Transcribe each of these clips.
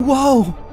Wow!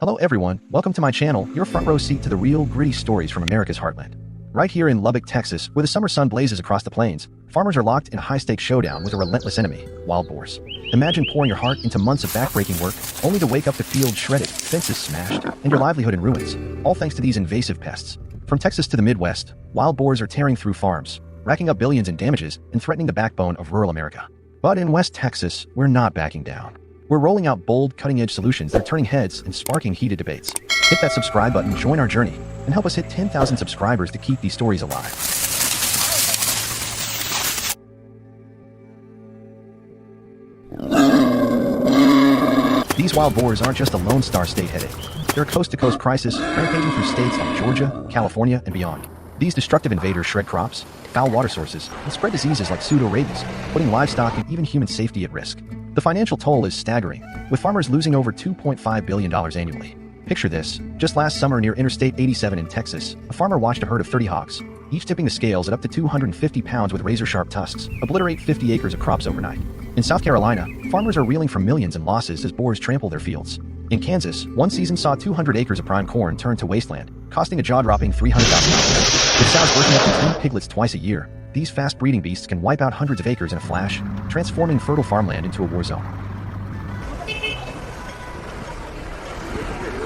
Hello everyone, welcome to my channel, your front row seat to the real, gritty stories from America's heartland. Right here in Lubbock, Texas, where the summer sun blazes across the plains, farmers are locked in a high-stakes showdown with a relentless enemy, wild boars. Imagine pouring your heart into months of backbreaking work, only to wake up to fields shredded, fences smashed, and your livelihood in ruins, all thanks to these invasive pests. From Texas to the Midwest, wild boars are tearing through farms, racking up billions in damages and threatening the backbone of rural America. But in West Texas, we're not backing down. We're rolling out bold, cutting-edge solutions that are turning heads and sparking heated debates. Hit that subscribe button, join our journey, and help us hit 10,000 subscribers to keep these stories alive. These wild boars aren't just a Lone Star State headache. They're a coast-to-coast crisis, rampaging through states like Georgia, California, and beyond. These destructive invaders shred crops, foul water sources, and spread diseases like pseudo-rabies, putting livestock and even human safety at risk. The financial toll is staggering, with farmers losing over $2.5 billion annually. Picture this. Just last summer near Interstate 87 in Texas, a farmer watched a herd of 30 hogs, each tipping the scales at up to 250 pounds with razor-sharp tusks, obliterate 50 acres of crops overnight. In South Carolina, farmers are reeling from millions in losses as boars trample their fields. In Kansas, one season saw 200 acres of prime corn turn to wasteland, costing a jaw-dropping $300,000. With sows birthing up to 10 piglets twice a year, these fast-breeding beasts can wipe out hundreds of acres in a flash, transforming fertile farmland into a war zone.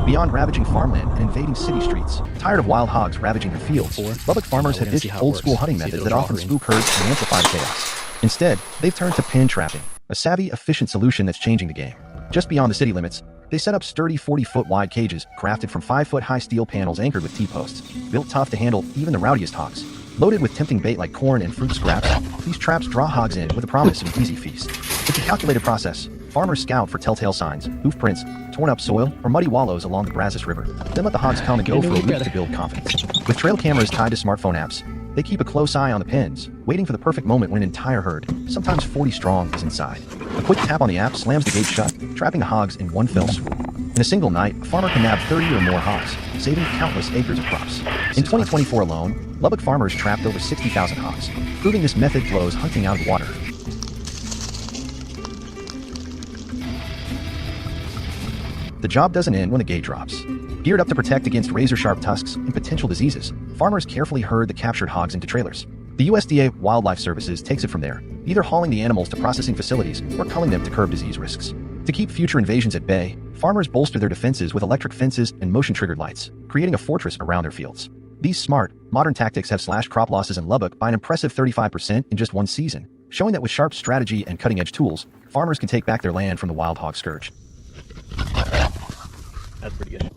beyond ravaging farmland and invading city streets. Tired of wild hogs ravaging their fields, Lubbock farmers have ditched old-school hunting methods that often spook herds and amplify the chaos. Instead, they've turned to pen trapping, a savvy, efficient solution that's changing the game. Just beyond the city limits, they set up sturdy 40-foot wide cages crafted from 5-foot-high steel panels anchored with T-posts, built tough to handle even the rowdiest hogs. Loaded with tempting bait like corn and fruit scraps, these traps draw hogs in with the promise of an easy feast. It's a calculated process. Farmers scout for telltale signs, hoof prints, torn up soil, or muddy wallows along the Brazos River, then let the hogs come and go for a week to build confidence. With trail cameras tied to smartphone apps, they keep a close eye on the pens, waiting for the perfect moment when an entire herd, sometimes 40 strong, is inside. A quick tap on the app slams the gate shut, trapping the hogs in one fell swoop. In a single night, a farmer can nab 30 or more hogs, saving countless acres of crops. In 2024 alone, Lubbock farmers trapped over 60,000 hogs, proving this method blows hunting out of the water. The job doesn't end when the gate drops. Geared up to protect against razor-sharp tusks and potential diseases, farmers carefully herd the captured hogs into trailers. The USDA Wildlife Services takes it from there, either hauling the animals to processing facilities or culling them to curb disease risks. To keep future invasions at bay, farmers bolster their defenses with electric fences and motion-triggered lights, creating a fortress around their fields. These smart, modern tactics have slashed crop losses in Lubbock by an impressive 35% in just one season, showing that with sharp strategy and cutting-edge tools, farmers can take back their land from the wild hog scourge. That's pretty good.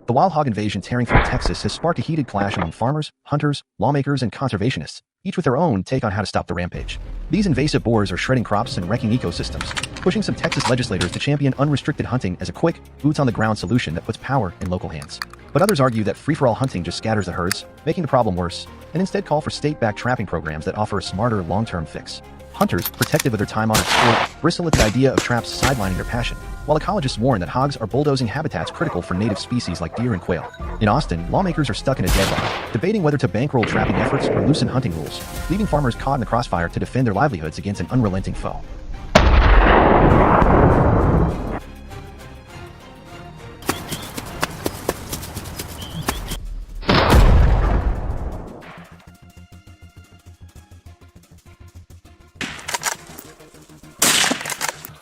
The wild hog invasion tearing through Texas has sparked a heated clash among farmers, hunters, lawmakers, and conservationists, each with their own take on how to stop the rampage. These invasive boars are shredding crops and wrecking ecosystems, pushing some Texas legislators to champion unrestricted hunting as a quick, boots-on-the-ground solution that puts power in local hands. But others argue that free-for-all hunting just scatters the herds, making the problem worse, and instead call for state-backed trapping programs that offer a smarter long-term fix. Hunters, protective of their time-honored sport, bristle at the idea of traps sidelining their passion, while ecologists warn that hogs are bulldozing habitats critical for native species like deer and quail. In Austin, lawmakers are stuck in a deadlock, debating whether to bankroll trapping efforts or loosen hunting rules, leaving farmers caught in the crossfire to defend their livelihoods against an unrelenting foe.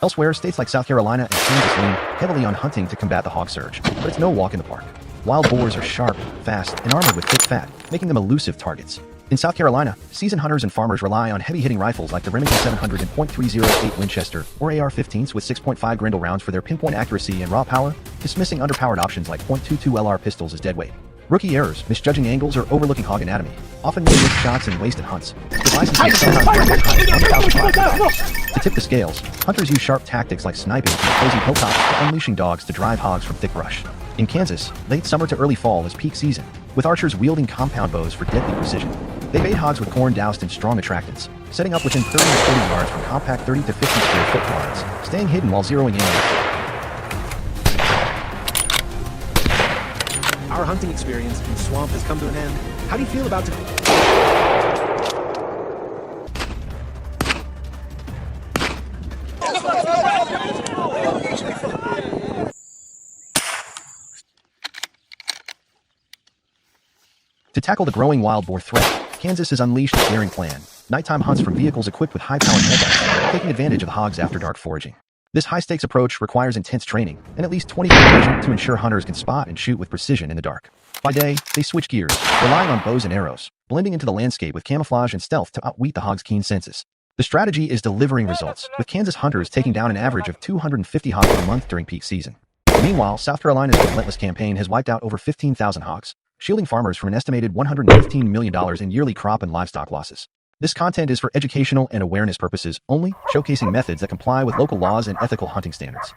Elsewhere, states like South Carolina and Kansas lean heavily on hunting to combat the hog surge, but it's no walk in the park. Wild boars are sharp, fast, and armored with thick fat, making them elusive targets. In South Carolina, seasoned hunters and farmers rely on heavy-hitting rifles like the Remington 700 and .308 Winchester or AR-15s with 6.5 Grendel rounds for their pinpoint accuracy and raw power, dismissing underpowered options like .22 LR pistols as deadweight. Rookie errors, misjudging angles, or overlooking hog anatomy often mean missed shots and wasted hunts. Devices can sometimes to tip the scales, hunters use sharp tactics like sniping from opposing hilltops or unleashing dogs to drive hogs from thick brush. In Kansas, late summer to early fall is peak season, with archers wielding compound bows for deadly precision. They bait hogs with corn doused in strong attractants, setting up within 30 to 40 yards from compact 30 to 50 square foot barns, staying hidden while zeroing in. Our hunting experience in the swamp has come to an end. How do you feel about To tackle the growing wild boar threat, Kansas has unleashed a daring plan: nighttime hunts from vehicles equipped with high-powered headlights, taking advantage of the hog's after-dark foraging. This high-stakes approach requires intense training and at least 20 vision to ensure hunters can spot and shoot with precision in the dark. By day, they switch gears, relying on bows and arrows, blending into the landscape with camouflage and stealth to outwit the hog's keen senses. The strategy is delivering results, with Kansas hunters taking down an average of 250 hogs per month during peak season. Meanwhile, South Carolina's relentless campaign has wiped out over 15,000 hogs, shielding farmers from an estimated $115 million in yearly crop and livestock losses. This content is for educational and awareness purposes only, showcasing methods that comply with local laws and ethical hunting standards.